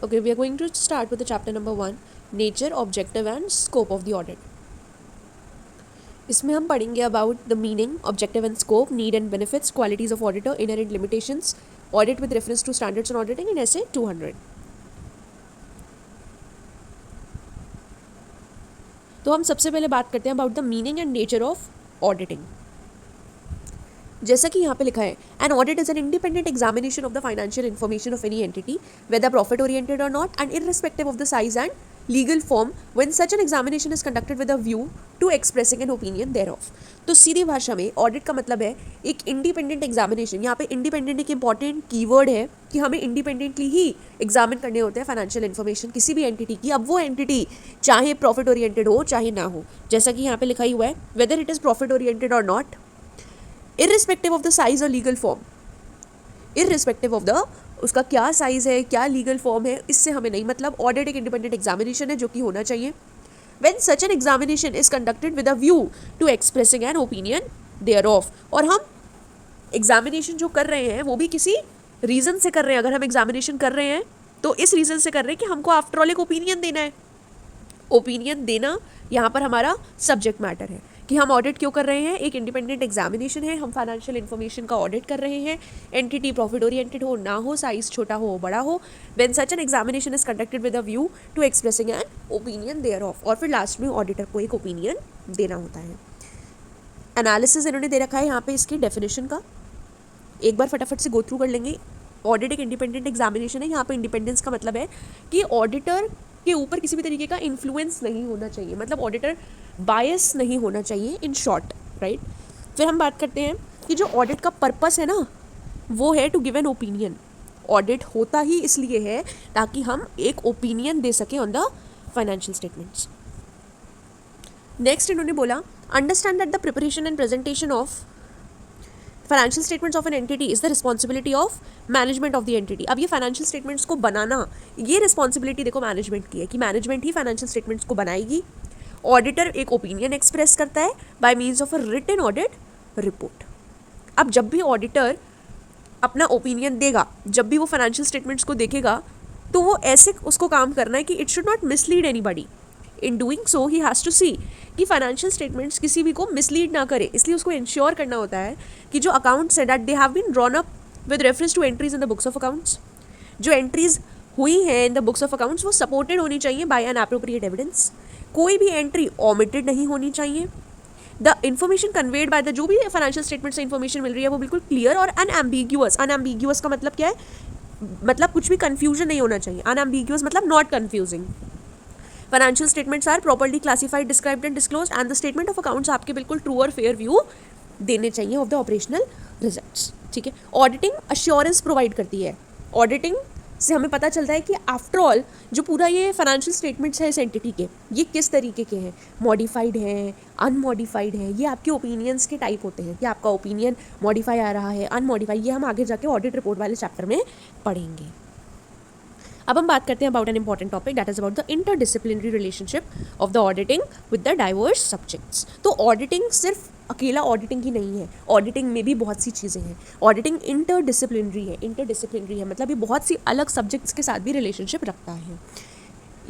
Okay, we are going to start with the chapter number 1, nature, objective and scope of the audit. इसमें हम पढ़ेंगे about the meaning, objective and scope, need and benefits, qualities of auditor, inherent limitations, audit with reference to standards and auditing and SA 200. तो हम सबसे पहले बात करते हैं about the meaning and nature of auditing. जैसा कि यहाँ पे लिखा है, an audit is an independent examination of the financial information of any entity whether profit oriented और not and irrespective of the size and legal form when such an examination is conducted with a view to expressing an opinion thereof. तो सीधी भाषा में audit का मतलब है एक independent examination. यहाँ पे इंडिपेंडेंट एक इंपॉर्टेंट कीवर्ड है कि हमें इंडिपेंडेंटली ही एग्जामिन करने होते हैं फाइनेंशियल इन्फॉर्मेशन किसी भी एंटिटी की. अब वो एंटिटी चाहे प्रॉफिट ओरिएंटेड हो चाहे ना हो, जैसा कि यहाँ पे लिखा ही हुआ है, whether it is profit oriented और not, irrespective of the size or legal form, irrespective of the उसका क्या साइज है, क्या लीगल फॉर्म है, इससे हमें नहीं मतलब. ऑडिट एक इंडिपेंडेंट एग्जामिनेशन है जो कि होना चाहिए. When such an examination is conducted with a view to expressing an opinion thereof, और हम एग्जामिनेशन जो कर रहे हैं वो भी किसी रीज़न से कर रहे हैं. अगर हम एग्जामिनेशन कर रहे हैं तो इस रीज़न से कर रहे हैं कि हमको आफ्टर ऑल एक ओपिनियन देना है. ओपिनियन देना यहाँ पर हमारा सब्जेक्ट मैटर है कि हम ऑडिट क्यों कर रहे हैं. एक इंडिपेंडेंट एग्जामिनेशन है, हम फाइनेंशियल इन्फॉर्मेशन का ऑडिट कर रहे हैं. एंटिटी प्रॉफिट ओरिएंटेड हो ना हो, साइज छोटा हो बड़ा हो, when such an examination is conducted with a view to expressing an opinion thereof. और फिर लास्ट में ऑडिटर को एक ओपिनियन देना होता है. एनालिसिस इन्होंने दे रखा है यहाँ पे इसकी डेफिनेशन का, एक बार फटाफट से गो थ्रू कर लेंगे. ऑडिट एक इंडिपेंडेंट एग्जामिनेशन है. यहाँ पे इंडिपेंडेंस का मतलब है कि ऑडिटर के ऊपर किसी भी तरीके का इन्फ्लुएंस नहीं होना चाहिए, मतलब ऑडिटर बायस नहीं होना चाहिए, इन शॉर्ट, राइट. फिर हम बात करते हैं कि जो ऑडिट का पर्पस है ना वो है to give an opinion. Audit होता ही इसलिए है ताकि हम एक ओपिनियन दे सकें on the financial statements. Next इन्होंने बोला, understand that the preparation and presentation of financial statements of an entity is the responsibility of management of the entity. अब ये फाइनेंशियल स्टेटमेंट्स को बनाना, ये रिस्पॉन्सिबिलिटी देखो मैनेजमेंट की है कि मैनेजमेंट ही फाइनेंशियल स्टेटमेंट्स को बनाएगी. ऑडिटर एक ओपिनियन एक्सप्रेस करता है by means of a written audit report. अब जब भी ऑडिटर अपना ओपिनियन देगा, जब भी वो फाइनेंशियल स्टेटमेंट्स को देखेगा, तो वो ऐसे उसको काम करना है कि it should not mislead anybody. In doing so he has to see कि फाइनेंशियल स्टेटमेंट्स किसी भी को मिसलीड ना करे. इसलिए उसको इंश्योर करना होता है कि जो अकाउंट्स है that they have been drawn up with reference to entries in the books of accounts. जो एंट्रीज हुई हैं in the books of accounts वो सपोर्टेड होनी चाहिए बाय एन एप्रोप्रिएट एविडेंस. कोई भी एंट्री ओमिटेड नहीं होनी चाहिए. The information conveyed by the, जो भी फाइनेंशियल स्टेटमेंट से इन्फॉर्मेशन मिल रही है वो बिल्कुल क्लियर और अनएम्बिग्यूअस. अनएम्बिग्यूअस का मतलब क्या है, मतलब कुछ भी कन्फ्यूजन नहीं होना चाहिए. अनएम्बिग्यूअस मतलब not confusing. Financial statements are properly classified, described and disclosed and the statement of accounts आपके बिल्कुल ट्रू और फेयर व्यू देने चाहिए ऑफ द ऑपरेशनल रिजल्ट्स. ठीक है. ऑडिटिंग अश्योरेंस प्रोवाइड करती है. ऑडिटिंग से हमें पता चलता है कि आफ्टर ऑल जो पूरा ये फाइनेंशियल स्टेटमेंट्स है इस एंटिटी के, ये किस तरीके के हैं, मॉडिफाइड हैं, अनमॉडिफाइड हैं. ये आपके ओपिनियंस के टाइप होते हैं कि आपका ओपिनियन मॉडिफाई आ रहा है, अनमॉडिफाई. ये हम आगे जाके ऑडिट रिपोर्ट वाले चैप्टर में पढ़ेंगे. अब हम बात करते हैं about an important topic that is about the interdisciplinary relationship of the auditing with the diverse subjects. तो ऑडिटिंग सिर्फ अकेला ऑडिटिंग ही नहीं है, ऑडिटिंग में भी बहुत सी चीज़ें हैं. ऑडिटिंग इंटरडिसिप्लिनरी है. इंटरडिसिप्लिनरी है मतलब ये बहुत सी अलग सब्जेक्ट्स के साथ भी रिलेशनशिप रखता है.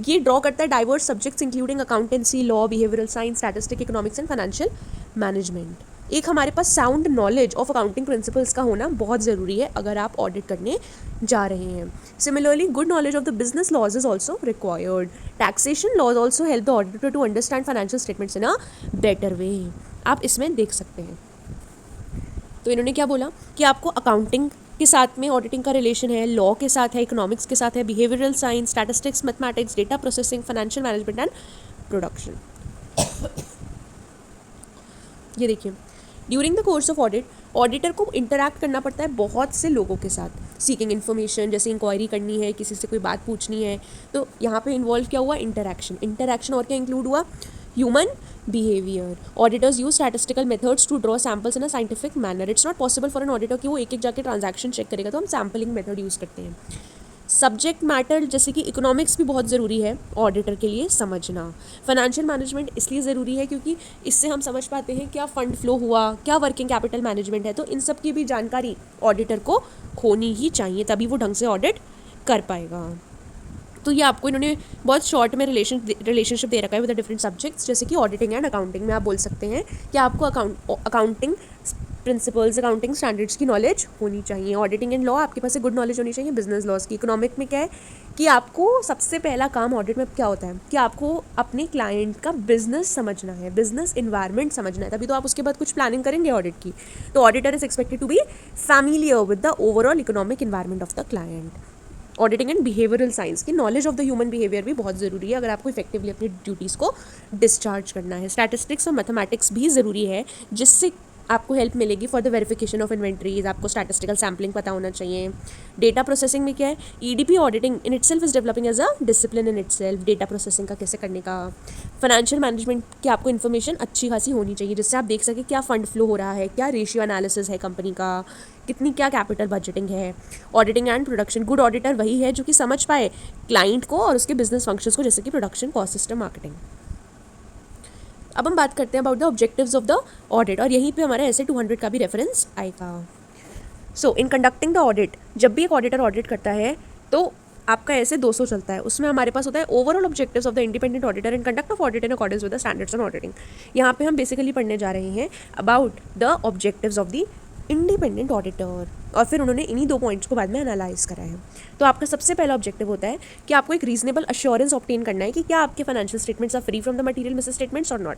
ये ड्रॉ करता है diverse subjects including accountancy, law, behavioural science, statistic, economics and financial management. एक हमारे पास sound knowledge of accounting principles का होना बहुत ज़रूरी है अगर आप ऑडिट करने जा रहे हैं. Similarly good knowledge of the business laws is also required. Taxation laws also help the auditor to understand financial statements in a better way. आप इसमें देख सकते हैं. तो इन्होंने क्या बोला कि आपको अकाउंटिंग के साथ में ऑडिटिंग का रिलेशन है, लॉ के साथ है, इकोनॉमिक्स के साथ है, behavioural science, statistics, mathematics, data processing, financial management and production. ये देखिए, during the course of audit auditor को इंटरैक्ट करना पड़ता है बहुत से लोगों के साथ. सीकिंग इन्फॉर्मेशन, जैसे इंक्वायरी करनी है, किसी से कोई बात पूछनी है, तो यहाँ पे इन्वॉल्व क्या हुआ, इंटरैक्शन. इंटरैक्शन और क्या इंक्लूड हुआ, human behaviour. Auditors use statistical methods to draw samples in a scientific manner. It's not possible for an auditor कि वो एक एक जाके ट्रांजैक्शन चेक करेगा, तो हम सैम्पलिंग मेथड यूज़ करते हैं. सब्जेक्ट मैटर जैसे कि इकोनॉमिक्स भी बहुत ज़रूरी है ऑडिटर के लिए समझना. फाइनेंशियल मैनेजमेंट इसलिए ज़रूरी है क्योंकि इससे हम समझ पाते हैं क्या फ़ंड फ्लो हुआ, क्या वर्किंग कैपिटल मैनेजमेंट है. तो इन सब की भी जानकारी ऑडिटर को होनी ही चाहिए, तभी वो ढंग से ऑडिट कर पाएगा. तो ये आपको इन्होंने बहुत शॉर्ट में रिलेशनशिप दे रखा है विद डिफरेंट सब्जेक्ट्स, जैसे कि ऑडिटिंग एंड अकाउंटिंग में आप बोल सकते हैं कि आपको अकाउंटिंग प्रिंसिपल्स, अकाउंटिंग स्टैंडर्ड्स की नॉलेज होनी चाहिए। ऑडिटिंग एंड लॉ आपके पास एक गुड नॉलेज होनी चाहिए बिजनेस लॉज की। इकोनॉमिक में क्या है कि आपको सबसे पहला काम ऑडिट में क्या होता है कि आपको अपने क्लाइंट का बिजनेस समझना है, बिजनेस इन्वायरमेंट समझना है, तभी तो आप उसके बाद कुछ प्लानिंग करेंगे ऑडिट की। तो auditor is expected to be familiar with the overall economic environment of the client. Auditing and behavioural science की knowledge of the human behaviour भी बहुत ज़रूरी है अगर आपको इफेक्टिवली अपनी ड्यूटीज़ को डिस्चार्ज करना है। स्टैटिस्टिक्स और मैथमेटिक्स भी ज़रूरी है जिससे आपको हेल्प मिलेगी for the verification of inventories. आपको स्टैटिस्टिकल सैम्पलिंग पता होना चाहिए। डेटा प्रोसेसिंग में क्या है, EDP auditing in itself is developing as a discipline in itself. Data processing का कैसे करने का। फाइनेंशियल मैनेजमेंट की आपको इन्फॉर्मेशन अच्छी खासी होनी चाहिए जिससे आप देख सकें क्या फंड फ्लो हो रहा है, क्या रेशियो एनालिसिस है कंपनी का, कितनी क्या कैपिटल बजटिंग है। Auditing and production, good auditor वही है जो कि समझ पाए क्लाइंट को और उसके बिजनेस फंक्शंस को, जैसे कि प्रोडक्शन, कॉस्ट सिस्टम, मार्केटिंग। अब हम बात करते हैं about the objectives of the audit, और यहीं पे हमारा ऐसे 200 का भी रेफरेंस आएगा। सो इन कंडक्टिंग द ऑडिट, जब भी एक ऑडिटर ऑडिट करता है तो आपका ऐसे 200 चलता है। उसमें हमारे पास होता है overall objectives of the independent auditor and conduct of audit in accordance with the standards on auditing. यहाँ पे हम बेसिकली पढ़ने जा रहे हैं about the objectives of the independent auditor, और फिर उन्होंने इन्हीं 2 पॉइंट्स को बाद में एनालाइज करा है। तो आपका सबसे पहला ऑब्जेक्टिव होता है कि आपको एक रीजनेबल अश्योरेंस ऑब्टेन करना है कि क्या आपके financial statements are free from the material misstatements और नॉट,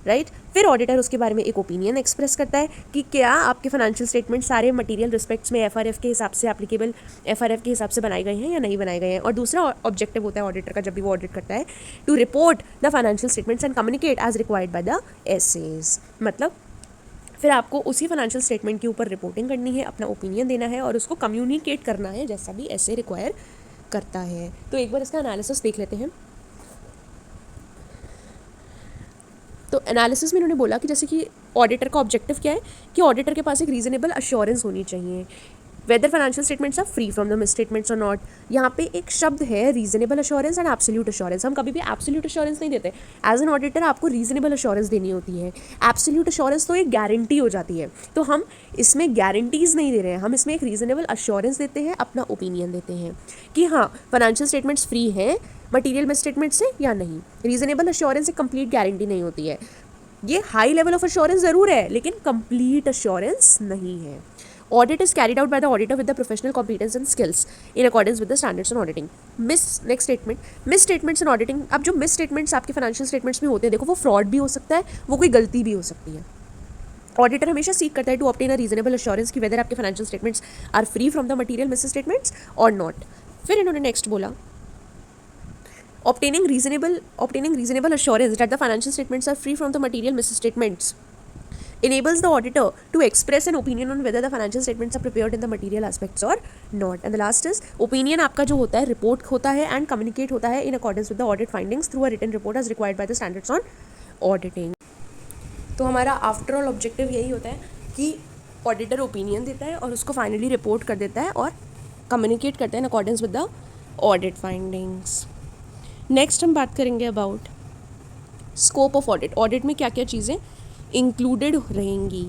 राइट। फिर ऑडिटर उसके बारे में एक ओपिनियन एक्सप्रेस करता है कि क्या आपके फाइनेंशियल स्टेटमेंट सारे मटेरियल रिस्पेक्ट्स में एफआरएफ के हिसाब से एप्लीकेबल एफआरएफ के हिसाब से बनाए गए हैं या नहीं बनाए गए हैं। और दूसरा ऑब्जेक्टिव होता है ऑडिटर का जब भी वो ऑडिट करता है, to report the financial statements and communicate as required by the SAs. मतलब फिर आपको उसी फाइनेंशियल स्टेटमेंट के ऊपर रिपोर्टिंग करनी है, अपना ओपिनियन देना है और उसको कम्युनिकेट करना है जैसा भी ऐसे रिक्वायर करता है। तो एक बार इसका एनालिसिस देख लेते हैं। तो एनालिसिस में इन्होंने बोला कि जैसे कि ऑडिटर का ऑब्जेक्टिव क्या है कि ऑडिटर के पास एक रीजनेबल अश्योरेंस होनी चाहिए whether financial statements are free from the misstatements और नॉट। यहाँ पे एक शब्द है reasonable assurance and absolute assurance. हम कभी भी एब्सोल्यूट अश्योरेंस नहीं देते। एज एन ऑडिटर आपको रीजनेबल अश्योरेंस देनी होती है। एब्सोल्यूट अश्योरेंस तो एक गारंटी हो जाती है, तो हम इसमें गारंटीज नहीं दे रहे हैं, हम इसमें एक रीजनेबल अश्योरेंस देते हैं, अपना ओपिनियन देते हैं कि हाँ फाइनेंशियल स्टेटमेंट्स फ्री हैं मटीरियल मिस स्टेटमेंट से या नहीं। रीजनेबल अश्योरेंस एक कंप्लीट गारंटी नहीं होती है। ये हाई लेवल ऑफ अश्योरेंस ज़रूर है लेकिन कंप्लीट अश्योरेंस नहीं है। Audit is carried out by the auditor with the professional competence and skills in accordance with the standards on auditing. Next statement, misstatements in auditing. अब जो misstatements आपके financial statements में होते हैं, देखो वो फ्रॉड भी हो सकता है, वो कोई गलती भी हो सकती है। ऑडिटर हमेशा सीख करता है to obtain a reasonable assurance कि वेदर आपके financial statements are free from the material misstatements और नॉट। फिर इन्होंने नेक्स्ट बोला obtaining reasonable assurance that the financial statements are free from the material misstatements enables the auditor to express an opinion on whether the financial statements are prepared in the material aspects or not. And the last is opinion आपका जो होता है report होता है and communicate होता है in accordance with the audit findings through a written report as required by the standards on auditing. तो हमारा आफ्टर ऑल ऑब्जेक्टिव यही होता है कि ऑडिटर ओपिनियन देता है और उसको फाइनली रिपोर्ट कर देता है और कम्युनिकेट करता है in accordance with the audit findings. Next हम बात करेंगे about scope of audit. Audit में क्या क्या चीज़ें इंक्लूडेड रहेंगी।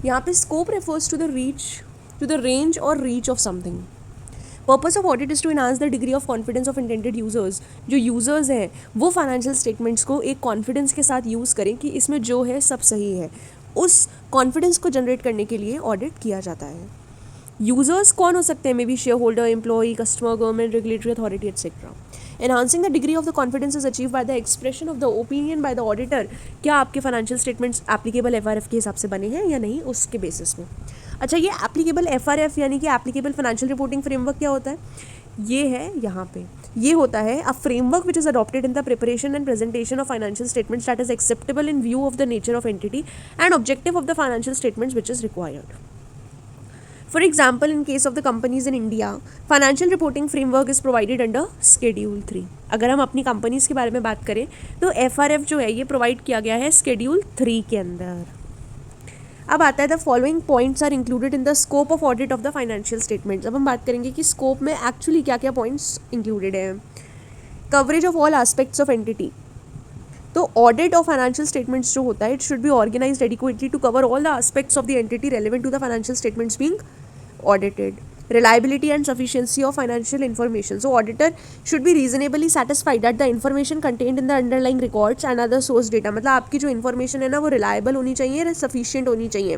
यहाँ पे scope refers to the range और reach of something. Purpose of audit is to enhance the degree of confidence of intended users. जो यूजर्स हैं वो फाइनेंशियल स्टेटमेंट्स को एक कॉन्फिडेंस के साथ यूज़ करें कि इसमें जो है सब सही है। उस कॉन्फिडेंस को जनरेट करने के लिए ऑडिट किया जाता है। यूजर्स कौन हो सकते हैं, may be share holder, employee, customer, government, regulatory authority etcetera. Enhancing the degree of the confidence is achieved by the expression of the opinion by the auditor। क्या आपके फाइनेंशियल स्टेटमेंट्स एप्लीकेबल एफआरएफ के हिसाब से बने हैं या नहीं, उसके बेसिस में। अच्छा, ये एप्लीकेबल एफआरएफ यानी कि एप्लीकेबल फाइनेंशियल रिपोर्टिंग फ्रेमवर्क क्या होता है, ये है यहाँ पे, ये होता है a framework which is adopted in the preparation and presentation of financial statements that is acceptable in view of the nature of entity and objective of the financial statements which is required. For example, in case of the companies in India, financial reporting framework is provided under Schedule 3। अगर हम अपनी companies के बारे में बात करें तो FRF जो है ये प्रोवाइड किया गया है Schedule 3 के अंदर। अब आता है the following points are included in the scope of audit of the financial statements. अब हम बात करेंगे कि स्कोप में एक्चुअली क्या क्या पॉइंट्स इंक्लूडेड हैं। Coverage of all aspects of entity. तो ऑडिट ऑफ फाइनेंशियल स्टेटमेंट्स जो होता है it should be organised adequately to cover all the aspects of the entity relevant to the financial statements being audited. reliability and sufficiency of financial information. So auditor should be reasonably satisfied that the information contained in the underlying records and other source data, मतलब आपकी जो information है ना वो reliable होनी चाहिए, sufficient होनी चाहिए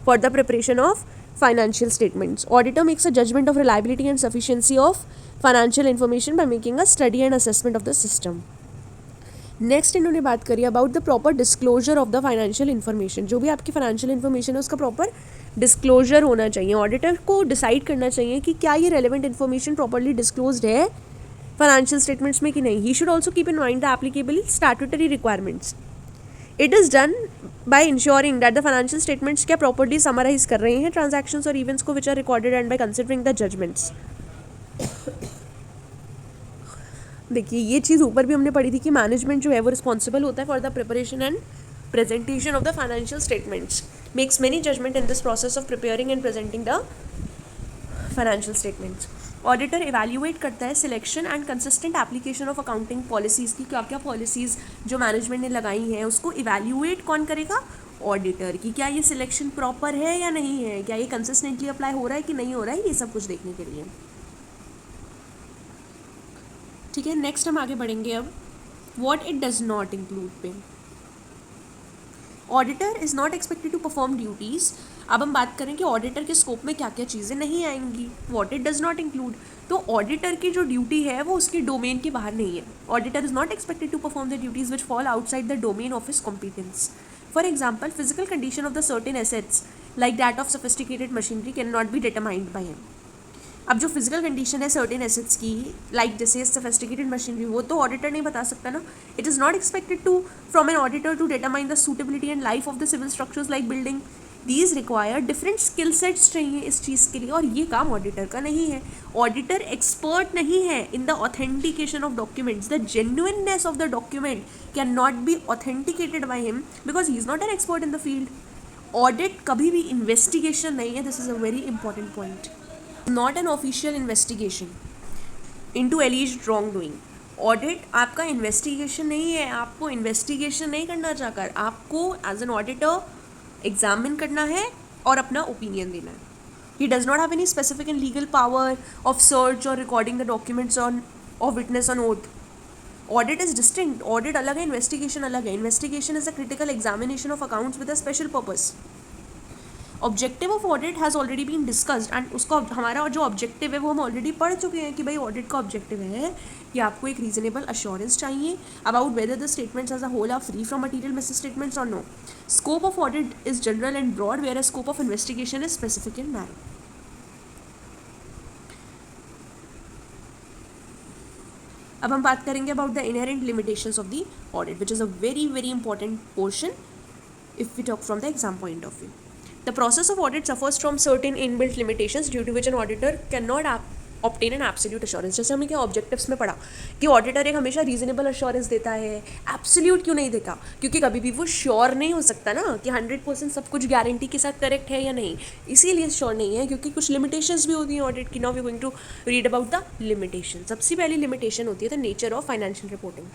for the preparation of financial statements. Auditor makes a judgment of reliability and sufficiency of financial information by making a study and assessment of the system. Next इन्होंने बात करी about the proper disclosure of the financial information. जो भी आपकी financial information है उसका proper disclosure होना चाहिए. ऑडिटर को डिसाइड करना चाहिए कि क्या ये रेलिवेंट इन्फॉर्मेशन प्रॉपरली डिस्क्लोज्ड है फाइनेंशियल स्टेटमेंट्स में कि नहीं. He should also keep in mind the applicable statutory requirements. It is done by ensuring that the financial statements क्या प्रॉपरली समराइज कर रहे हैं ट्रांजैक्शंस और इवेंट्स को which are recorded and by considering the judgements. देखिए ये चीज़ ऊपर भी हमने पढ़ी थी कि मैनेजमेंट जो है वो रिस्पॉन्सिबल होता है for the preparation and presentation of the financial statements, makes many judgment in this process of preparing and presenting the financial statements. Auditor evaluate करता है selection and consistent application of accounting policies की क्या क्या policies जो management ने लगाई हैं उसको evaluate कौन करेगा? Auditor की क्या ये selection proper है या नहीं है, क्या ये consistently apply हो रहा है कि नहीं हो रहा है, ये सब कुछ देखने के लिए. ठीक है, नेक्स्ट हम आगे बढ़ेंगे. अब what it does not include पे auditor is not expected to perform duties. अब हम बात करें कि ऑडिटर के स्कोप में क्या क्या चीज़ें नहीं आएंगी. What it does not include, तो ऑडिटर की जो ड्यूटी है वो उसके डोमेन के बाहर नहीं है. Auditor is not expected to perform the duties which fall outside the domain of his competence. For example physical condition of the certain assets like that of sophisticated machinery can not be determined by him. अब जो physical condition है certain assets की like जैसे sophisticated machinery वो तो auditor नहीं बता सकता ना. It is not expected to from an auditor to determine the suitability and life of the civil structures like building. These require different skill sets चाहिए इस चीज़ के लिए और ये काम ऑडिटर का नहीं है. ऑडिटर एक्सपर्ट नहीं है in the authentication of documents. The genuineness of the document can not B authenticated by him because he is not an expert in the field. Audit कभी भी इन्वेस्टिगेशन नहीं है. This is a very important point. Not an official investigation into एलिज्ड wrong doing. Audit आपका investigation नहीं है. आपको investigation नहीं करना चाहकर आपको एज एन ऑडिटर एग्जामिन करना है और अपना ओपिनियन देना है. He does not have any specific and legal power of search और recording the documents on of witness on oath. Audit is distinct. Audit अलग है, इन्वेस्टिगेशन अलग है. Investigation is a critical examination of accounts with a special purpose. Objective of audit has already been discussed and उसका हमारा जो objective है वो हम ऑलरेडी पढ़ चुके हैं कि भाई ऑडिट का ऑब्जेक्टिव है कि आपको एक रीजनेबल अश्योरेंस चाहिए about whether the statements as a whole are free from material misstatements और no. Scope of audit is general and broad where scope of investigation is specific and narrow. अब हम बात करेंगे about the inherent limitations of the audit which is a very very important portion if we talk from the exam point of view. The process of audit suffers from certain inbuilt limitations due to which an auditor cannot obtain an absolute assurance. जैसे हमने क्या objectives में पढ़ा कि auditor एक हमेशा reasonable assurance देता है. एब्सोल्यूट क्यों नहीं देता? क्योंकि कभी भी वो श्योर नहीं हो सकता ना कि 100% सब कुछ गारंटी के साथ करेक्ट है या नहीं. इसीलिए श्योर नहीं है क्योंकि कुछ लिमिटेशंस भी होती हैं ऑडिट की. Now we going to read about the limitation. सबसे पहली लिमिटेशन होती है the nature of financial reporting.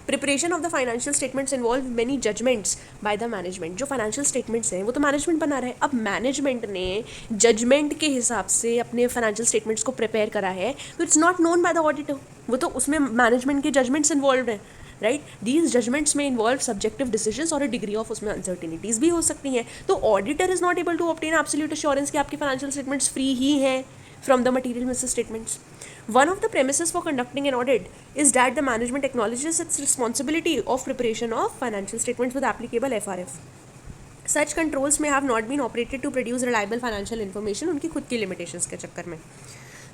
Preparation of the financial statements involve many judgements by the management. जो फाइनेंशियल स्टेटमेंट्स हैं वो तो मैनेजमेंट बना रहा है. अब मैनेजमेंट ने जजमेंट के हिसाब से अपने फाइनेंशियल स्टेटमेंट्स को प्रिपेयर करा है तो it's not known by the auditor. वो तो उसमें मैनेजमेंट के जजमेंट्स इन्वॉल्व हैं राइट. दीज जजमेंट्स में इन्वॉल्व सब्जेक्टिव डिसीजंस और डिग्री ऑफ उसमें अनसर्टिनिटीज़ भी हो सकती हैं. तो auditor is not able to obtain absolute assurance कि आपके फाइनेंशियल स्टेटमेंट्स फ्री ही हैं from the material misses statements. One of the premises for conducting an audit is that the management acknowledges its responsibility of preparation of financial statements with applicable FRF. Such controls may have not been operated to produce reliable financial information उनकी खुद की limitations के चक्कर में.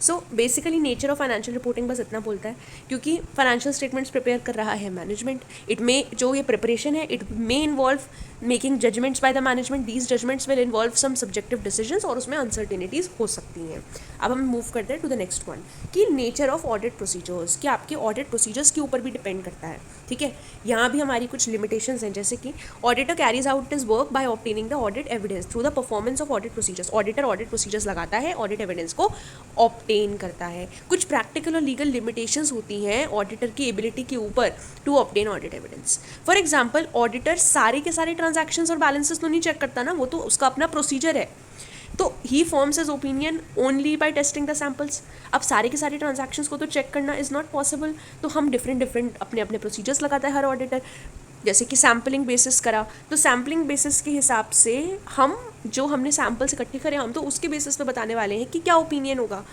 So basically nature of financial reporting बस इतना बोलता है क्योंकि फाइनेंशियल स्टेटमेंट्स प्रिपेयर कर रहा है मैनेजमेंट. इट मे जो ये प्रिपरेशन है it may involve making judgements by the management. These judgements will involve some subjective decisions और उसमें अनसर्टिनिटीज़ हो सकती हैं. अब हम मूव करते हैं टू द नेक्स्ट वन कि नेचर ऑफ ऑडिट प्रोसीजर्स कि आपके ऑडिट प्रोसीजर्स के ऊपर भी डिपेंड करता है. ठीक है, यहाँ भी हमारी कुछ लिमिटेशंस हैं जैसे कि auditor carries out is work by obtaining the audit evidence through the performance of audit procedures. Auditor audit procedures लगाता है, ऑडिट एविडेंस को ऑब्टेन करता है. कुछ प्रैक्टिकल और लीगल लिमिटेशंस होती हैं ऑडिटर की एबिलिटी के ऊपर to obtain audit evidence. For example auditor सारे के सारे ट्रांजैक्शंस और बैलेंसेस तो नहीं चेक करता ना, वो तो उसका अपना प्रोसीजर है. तो he forms his opinion only by testing the samples. अब सारे के सारे ट्रांजैक्शंस को तो चेक करना इज़ नॉट पॉसिबल, तो हम डिफरेंट अपने अपने प्रोसीजर्स लगाता है हर ऑडिटर. जैसे कि सैम्पलिंग बेसिस करा, तो सैम्पलिंग बेसिस के हिसाब से हम जो हमने सैम्पल्स इकट्ठे करे हम तो उसके बेसिस पे बताने वाले हैं कि क्या ओपिनियन होगा.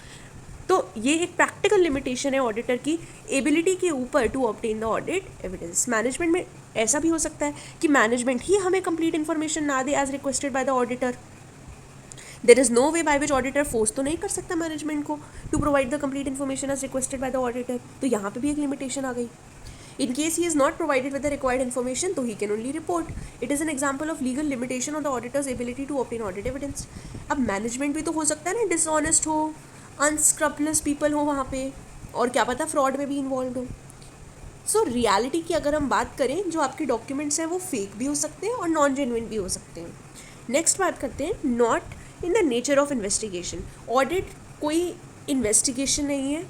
तो ये एक प्रैक्टिकल लिमिटेशन है ऑडिटर की एबिलिटी के ऊपर to obtain the audit evidence. Management में ऐसा भी हो सकता है कि मैनेजमेंट ही हमें कंप्लीट इन्फॉर्मेशन ना दे as requested by the auditor. There is no way by which auditor force तो नहीं कर सकता मैनेजमेंट को to provide the complete information as requested by the auditor. तो यहाँ पे भी एक लिमिटेशन आ गई. In case he is not provided with the required information, तो he can only report. It is an example of legal limitation on the auditor's ability to obtain audit evidence. अब management भी तो हो सकता है ना dishonest हो, अनस्क्रपलेस people हो वहाँ पे, और क्या पता फ्रॉड में भी इन्वॉल्व हो. सो रियलिटी की अगर हम बात करें, जो आपके डॉक्यूमेंट्स हैं वो फेक भी हो सकते हैं और नॉन जेन्युइन भी हो सकते हैं. नेक्स्ट बात करते हैं not in the nature of investigation. Audit कोई इन्वेस्टिगेशन नहीं है.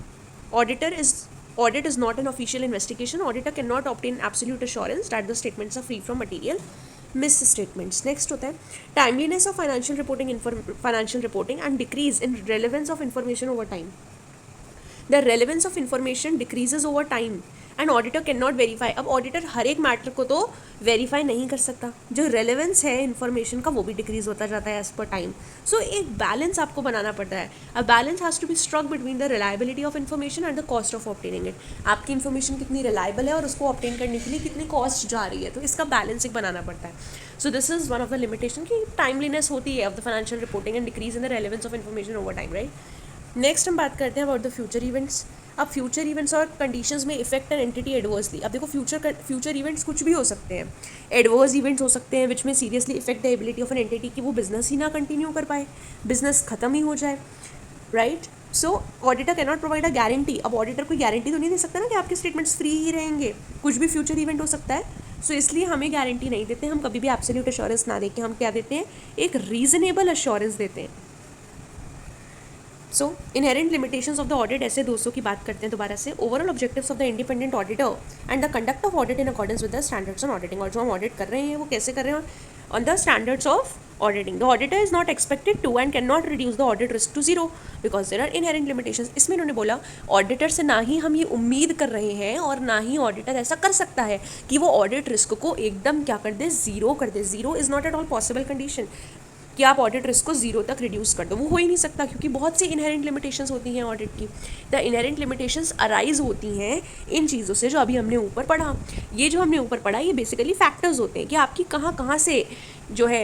Audit is not an official investigation. Auditor cannot obtain absolute assurance that the statements are free from material misstatements. Next होता है timeliness of financial reporting and decrease in relevance of information over time. The relevance of information decreases over time and auditor cannot verify. अब auditor हर एक matter को तो verify नहीं कर सकता. जो रेलेवेंस है इन्फॉर्मेशन का वो भी डिक्रीज होता जाता है एज पर टाइम. सो एक बैलेंस आपको बनाना पड़ता है. A balance has to be struck between the reliability of information and the cost of obtaining it. आपकी इन्फॉर्मेशन कितनी रिलायबल है और उसको ऑब्टेन करने के लिए कितनी कॉस्ट जा रही है, तो इसका बैलेंस एक बनाना पड़ता है. So this is one of the limitation कि टाइमलीनेस होती है of the financial reporting and decrease in the relevance of information over time, right. Next हम बात करते हैं अबाउट द फ्यूचर इवेंट्स. अब फ्यूचर इवेंट्स और कंडीशंस में इफेक्ट एन एंटिटी एडवर्सली. अब देखो फ्यूचर इवेंट्स कुछ भी हो सकते हैं. एडवर्स इवेंट्स हो सकते हैं विच में seriously effect the ability of an entity कि वो बिजनेस ही ना कंटिन्यू कर पाए, बिजनेस खत्म ही हो जाए, right. So auditor can not provide a guarantee. अब ऑडिटर कोई गारंटी तो नहीं दे सकता ना कि आपके स्टेटमेंट्स फ्री ही रहेंगे, कुछ भी फ्यूचर इवेंट हो सकता है. सो इसलिए हमें गारंटी नहीं देते. हम कभी भी एब्सोल्यूट एश्योरेंस ना देके हम क्या देते हैं, एक रीजनेबल एश्योरेंस देते हैं. So inherent limitations of the audit, SA 200 की बात करते हैं दोबारा से. Overall objectives of the independent auditor and the conduct of audit in accordance with the standards on auditing. और जो हम ऑडिट कर रहे हैं वो कैसे कर रहे हैं, on the standards of auditing. The auditor is not expected to and can not reduce the audit risk to zero because there are inherent limitations. इसमें इन्होंने बोला ऑडिटर से ना ही हम ये उम्मीद कर रहे हैं और ना ही ऑडिटर ऐसा कर सकता है कि वो ऑडिट रिस्क को एकदम क्या कर दे, जीरो कर दे. Zero is not at all possible condition कि आप ऑडिट रिस्क को जीरो तक रिड्यूस कर दो. वो हो ही नहीं सकता क्योंकि बहुत सी इनहेरेंट लिमिटेशंस होती हैं ऑडिट की. द इनहेरेंट लिमिटेशंस अराइज होती हैं इन चीज़ों से जो अभी हमने ऊपर पढ़ा. ये जो हमने ऊपर पढ़ा ये बेसिकली फैक्टर्स होते हैं कि आपकी कहाँ से जो है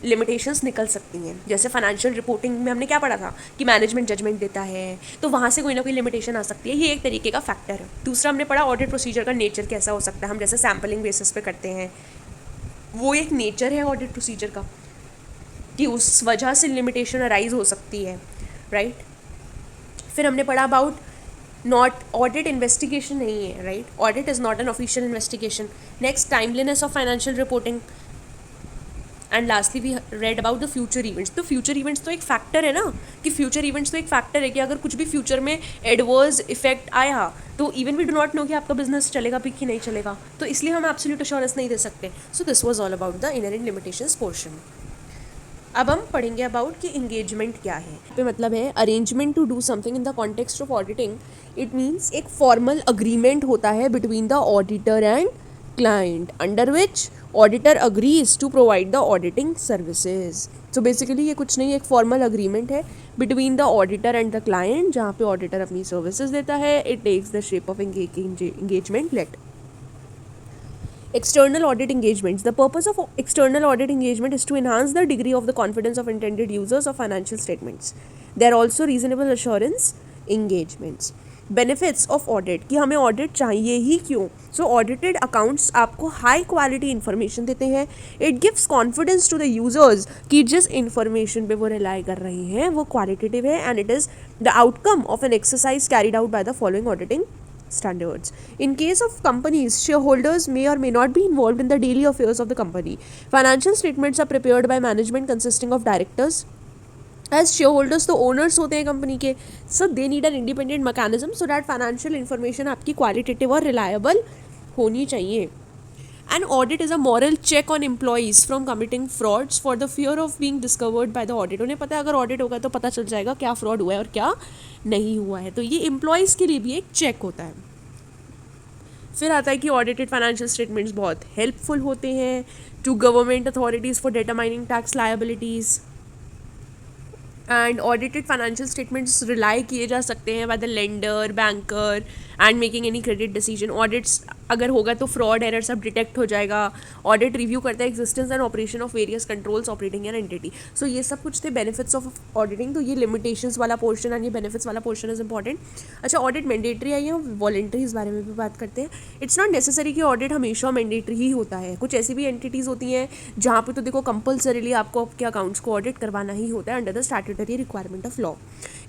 लिमिटेशंस निकल सकती हैं. जैसे फाइनेंशियल रिपोर्टिंग में हमने क्या पढ़ा था कि मैनेजमेंट जजमेंट देता है, तो वहाँ से कोई ना कोई लिमिटेशन आ सकती है. ये एक तरीके का फैक्टर है. दूसरा हमने पढ़ा ऑडिट प्रोसीजर का नेचर कैसा हो सकता है. हम जैसे सैम्पलिंग बेसिस पे करते हैं, वो एक नेचर है ऑडिट प्रोसीजर का कि उस वजह से लिमिटेशन अराइज हो सकती है, राइट. फिर हमने पढ़ा अबाउट नॉट ऑडिट इन्वेस्टिगेशन नहीं है, right. Audit is not an official investigation. Next timeliness of financial reporting and lastly we read about the future events. तो फ्यूचर इवेंट्स तो एक फैक्टर है ना, कि फ्यूचर इवेंट्स तो एक फैक्टर है कि अगर कुछ भी फ्यूचर में एडवर्स इफेक्ट आया तो even we do not know कि आपका बिजनेस चलेगा भी कि नहीं चलेगा, तो इसलिए हम एब्सोल्यूट एश्योरेंस नहीं दे सकते. So this was all about the inherent limitations portion. अब हम पढ़ेंगे अबाउट कि इंगेजमेंट क्या है. पे मतलब है arrangement to do something in the context of auditing. It means एक फॉर्मल अग्रीमेंट होता है between the auditor and client under which auditor agrees to provide the auditing services. So basically ये कुछ नहीं, एक फॉर्मल अग्रीमेंट है between the auditor and the client जहाँ पे ऑडिटर अपनी सर्विसेज देता है. It takes the shape of engagement letter. External audit engagements. The purpose of external audit engagement is to enhance the degree of the confidence of intended users of financial statements. There are also reasonable assurance engagements. Benefits of audit कि हमें audit चाहिए ही क्यों. So audited accounts आपको high quality information देते हैं. It gives confidence to the users कि जिस information पे वो rely कर रहे हैं वो qualitative है and it is the outcome of an exercise carried out by the following auditing standards. In case of companies, shareholders may or may not be involved in the daily affairs of the company. Financial statements are prepared by management consisting of directors. As shareholders तो owners होते हैं company के, so they need an independent mechanism so that financial information आपकी qualitative और reliable होनी चाहिए. An audit is a moral check on employees from committing frauds for the fear of being discovered by the audit. उन्हें पता है अगर audit होगा तो पता चल जाएगा क्या फ्रॉड हुआ है और क्या नहीं हुआ है, तो ये एम्प्लॉयज़ के लिए भी एक चेक होता है. फिर आता है कि ऑडिटेड फाइनेंशियल स्टेटमेंट्स बहुत हेल्पफुल होते हैं to government authorities for determining tax liabilities. And audited financial statements rely किए जा सकते हैं by the lender, banker and making any credit decision. Audits अगर होगा तो फ्रॉड एरर सब डिटेक्ट हो जाएगा. ऑडिट रिव्यू करता है existence and operation of various controls operating an entity. So ये सब कुछ थे बेनिफिट्स ऑफ ऑडिटिंग. तो ये लिमिटेशंस वाला पोर्शन एंड ये बेनिफिट्स वाला पोर्शन इज इंपॉर्टेंट. अच्छा, ऑडिट मैंडेटरी है या वॉलेंट्री, इस बारे में भी बात करते हैं. इट्स नॉट नेसेसरी कि ऑडिट हमेशा मैंडेटरी ही होता है. कुछ ऐसी भी एंटिटीज़ होती हैं जहाँ पे तो देखो कंपल्सरीली आपको आपके अकाउंट्स को ऑडिट करवाना ही होता है under the statutory requirement of law.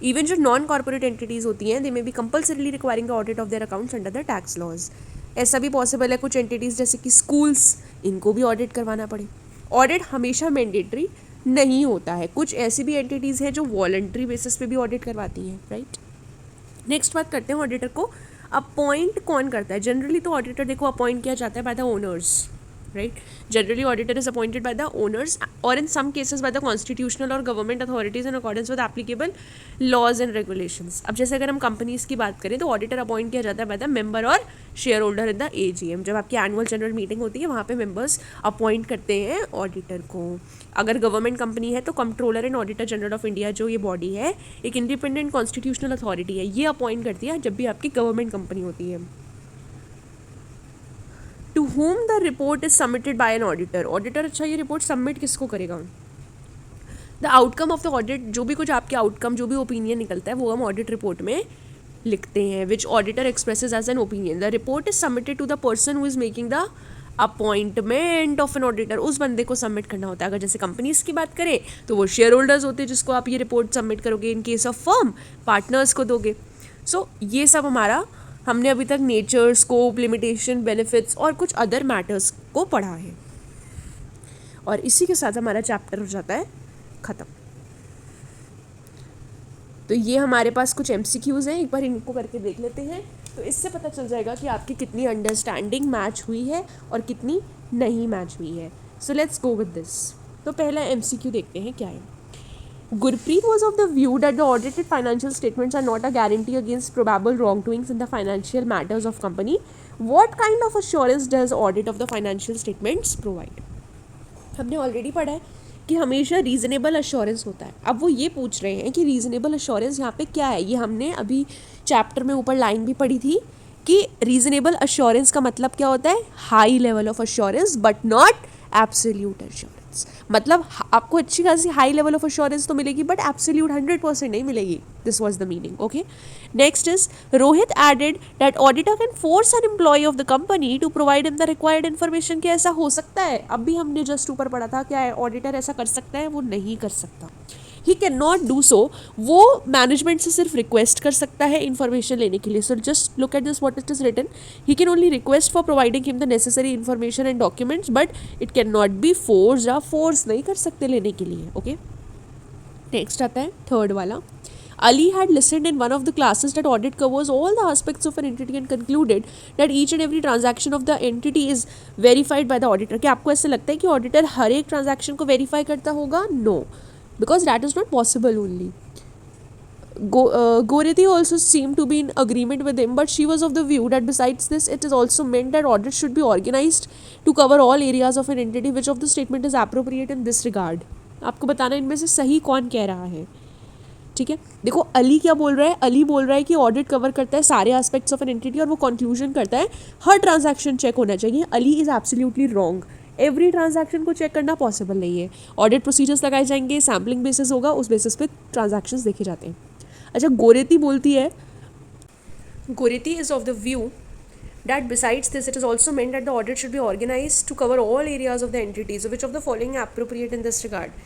Even जो नॉन कॉर्पोरेट एंटिटीज़ होती हैं दे में भी compulsorily requiring audit of their accounts under the tax laws. ऐसा भी पॉसिबल है कुछ एंटिटीज़ जैसे कि स्कूल्स, इनको भी ऑडिट करवाना पड़े. ऑडिट हमेशा मैंडेटरी नहीं होता है. कुछ ऐसी भी एंटिटीज़ हैं जो वॉलंटरी बेसिस पे भी ऑडिट करवाती हैं, राइट. नेक्स्ट बात करते हैं ऑडिटर को अपॉइंट कौन करता है. जनरली तो ऑडिटर देखो अपॉइंट किया जाता है by the owners, right? Generally, auditor is appointed by the owners or in some cases by the constitutional or government authorities in accordance with applicable laws and regulations. अब जैसे अगर हम companies की बात करें तो ऑडिटर अपॉइंट किया जाता है बाय द मेंबर और share holder in the AGM. जब आपकी एनुअल जनरल मीटिंग होती है वहाँ पे मेंबर्स अपॉइंट करते हैं ऑडिटर को. अगर गवर्नमेंट कंपनी है तो controller and auditor general of India जो ये बॉडी है एक इंडिपेंडेंट कॉन्स्टिट्यूशनल अथॉरिटी है, ये अपॉइंट करती है जब भी आपकी गवर्नमेंट कंपनी होती है. To whom the report is submitted by an auditor. Auditor अच्छा ये रिपोर्ट सबमिट किसको करेगा. The outcome of the audit, जो भी कुछ आपके आउटकम जो भी ओपिनियन निकलता है वो हम ऑडिट रिपोर्ट में लिखते हैं. Which auditor expresses as an opinion. The report is submitted to the person who is making the appointment of an auditor. उस बंदे को सबमिट करना होता है. अगर जैसे कंपनीज की बात करें तो वो शेयर होल्डर्स होते हैं जिसको आप ये रिपोर्ट सबमिट करोगे. In case of firm partners को दोगे. सो ये सब हमारा हमने अभी तक नेचर, स्कोप, लिमिटेशन, बेनिफिट्स और कुछ अदर मैटर्स को पढ़ा है. और इसी के साथ हमारा चैप्टर हो जाता है ख़त्म. तो ये हमारे पास कुछ MCQs हैं, एक बार इनको करके देख लेते हैं. तो इससे पता चल जाएगा कि आपकी कितनी अंडरस्टैंडिंग मैच हुई है और कितनी नहीं मैच हुई है. So let's go with this. तो पहला MCQ देखते हैं क्या है. Gurpreet was of the view that the audited financial statements are not a guarantee against probable wrongdoings in the financial matters of company. What kind of assurance does audit of the financial statements provide? हमने already पढ़ा है कि हमेशा reasonable assurance होता है. अब वो ये पूछ रहे हैं कि रीज़नेबल अश्योरेंस यहाँ पे क्या है. ये हमने अभी चैप्टर में ऊपर लाइन भी पढ़ी थी कि रीज़नेबल अश्योरेंस का मतलब क्या होता है. High level of assurance but not absolute assurance. मतलब आपको अच्छी खासी हाई लेवल ऑफ अश्योरेंस तो मिलेगी बट एब्सोल्यूट 100% नहीं मिलेगी. This was the meaning. Okay, next is Rohit added that auditor can force an employee of the company to provide him the required information. क्या ऐसा हो सकता है. अब भी हमने जस्ट ऊपर पढ़ा था क्या है ऑडिटर ऐसा कर सकता है. वो नहीं कर सकता. ही कैन नॉट डू सो. वो मैनेजमेंट से सिर्फ रिक्वेस्ट कर सकता है इन्फॉर्मेशन लेने के लिए. So just look at this what it is written. He can only request for providing him the necessary information and documents but it can not be force. या फोर्स नहीं कर सकते लेने के लिए. ओके, नेक्स्ट आता है थर्ड वाला. Ali had listened in one of the classes that audit covers all the aspects of an entity and concluded that each and every transaction of the entity is verified by the auditor. क्या आपको ऐसा लगता है कि auditor हर एक transaction को verify करता होगा. No, because that is not possible only. Goreti also seemed to be in agreement with him, but she was of the view that besides this, it is also meant that audit should be organized to cover all areas of an entity. Which of the statement is appropriate in this regard? आपको बताना इनमें से सही कौन कह रहा है. ठीक है, देखो अली क्या बोल रहा है. अली बोल रहा है कि ऑडिट कवर करता है सारे एस्पेक्ट्स ऑफ एन एंटिटी और वो कंक्लूजन करता है हर ट्रांजैक्शन चेक होना चाहिए. Ali is absolutely wrong. Every transaction को चेक करना पॉसिबल नहीं है. ऑडिट प्रोसीजर्स लगाए जाएंगे, सैम्पलिंग बेसिस होगा, उस बेसिस पे ट्रांजैक्शंस देखे जाते हैं. अच्छा, गोरेती बोलती है, Goretti is of the view that besides this it is also meant that the audit should be organized to cover all areas of the entity. So which of the following appropriate in this regard?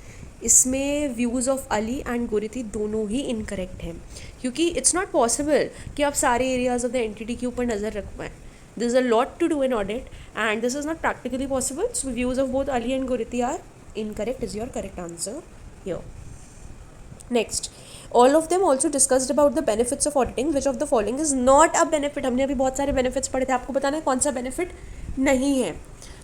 इसमें views of Ali and गोरेती दोनों ही incorrect हैं क्योंकि it's not possible कि आप सारे areas of the entity के ऊपर नज़र रख पाएँ. This is a lot to do in audit and this is not practically possible. So views of both Ali and Goretti are incorrect is your correct answer here. Next, all of them also discussed about the benefits of auditing. Which of the following is not a benefit? हमने अभी बहुत सारे benefits पढ़े थे, आपको बताना है कौन सा benefit नहीं है.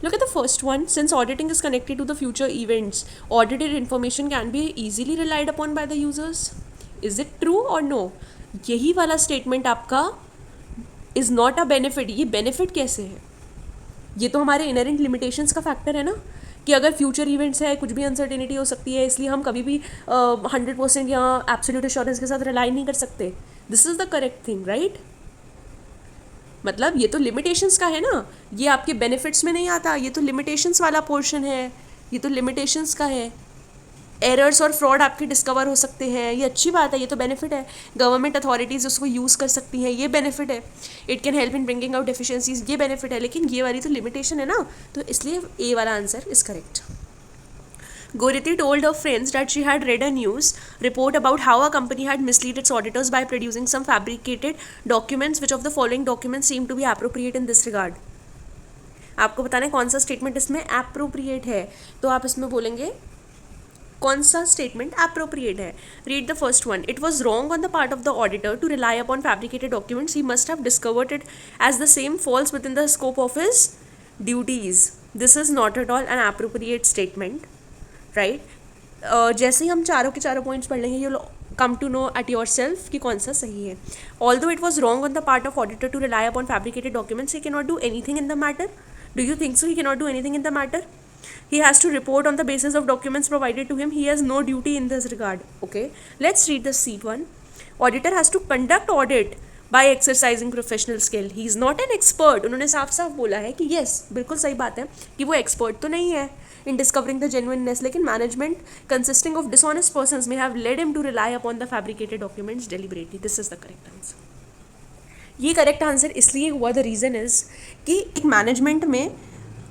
Look at the first one. Since auditing is connected to the future events, audited information can be easily relied upon by the users. Is it true or no? यही वाला स्टेटमेंट आपका इज नॉट अ बेनिफिट. ये benefit कैसे है? ये तो हमारे inherent limitations का फैक्टर है ना, कि अगर फ्यूचर इवेंट्स है, कुछ भी अनसर्टेनिटी हो सकती है, इसलिए हम कभी भी 100% या एब्सोल्यूट एश्योरेंस के साथ रिलाई नहीं कर सकते. This is the correct thing, right? मतलब ये तो लिमिटेशंस का है ना, ये आपके बेनिफिट्स में नहीं आता, ये तो लिमिटेशंस वाला पोर्शन है, ये तो लिमिटेशंस का है. एरर्स और फ्रॉड आपके डिस्कवर हो सकते हैं, ये अच्छी बात है, ये तो बेनिफिट है. गवर्नमेंट अथॉरिटीज़ उसको यूज़ कर सकती हैं, ये बेनिफिट है. It can help in bringing out deficiencies, ये बेनिफिट है. लेकिन ये वाली तो लिमिटेशन है ना, तो इसलिए ए वाला answer is correct. Goriti told her friends that she had read a news report about how a company had misled its auditors by producing some fabricated documents. Which of the following documents seem to be appropriate in this regard? आपको बताना है कौन सा statement इसमें appropriate है, तो आप इसमें बोलेंगे कौन सा स्टेटमेंट एप्रोप्रिएट है. Read the first one. It was wrong on the part of the auditor to rely upon fabricated documents. He must have discovered it as the same falls within the scope of his duties. This is not at all an appropriate statement, right? जैसे ही हम चारों के चारों points पढ़ लेंगे, you come to know at yourself कि कौन सा सही है. Although it was wrong on the part of auditor to rely upon fabricated documents, he can not do anything in the matter. Do you think so? He can not do anything in the matter. He has to report on the basis of documents provided to him. He has no duty in this regard. Okay, let's read the seat one. Auditor has to conduct audit by exercising professional skill. He is not an expert. उन्होंने साफ साफ बोला है कि yes, बिल्कुल सही बात है कि वो expert तो नहीं है in discovering the genuineness, लेकिन management consisting of dishonest persons may have led him to rely upon the fabricated documents deliberately. This is the correct answer. ये करेक्ट आंसर इसलिए हुआ, द रीज़न इज़ कि एक management में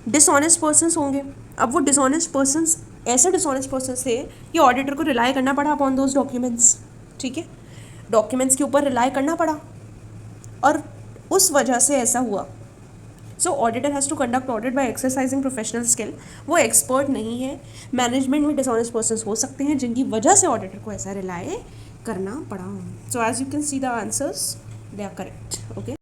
dishonest persons होंगे. अब वो डिसऑनेस्ट पर्सन्स ऐसे डिसऑनेस्ट पर्सन्स थे कि ऑडिटर को रिलाई करना पड़ा अपॉन दोज डॉक्यूमेंट्स. ठीक है, डॉक्यूमेंट्स के ऊपर रिलाई करना पड़ा और उस वजह से ऐसा हुआ. So auditor has to conduct audit by exercising professional skill. वो एक्सपर्ट नहीं है. मैनेजमेंट में डिसऑनेस्ट पर्सन्स हो सकते हैं जिनकी वजह से ऑडिटर को ऐसा रिलाई करना पड़ा. So as you can see the answers, they are correct. Okay.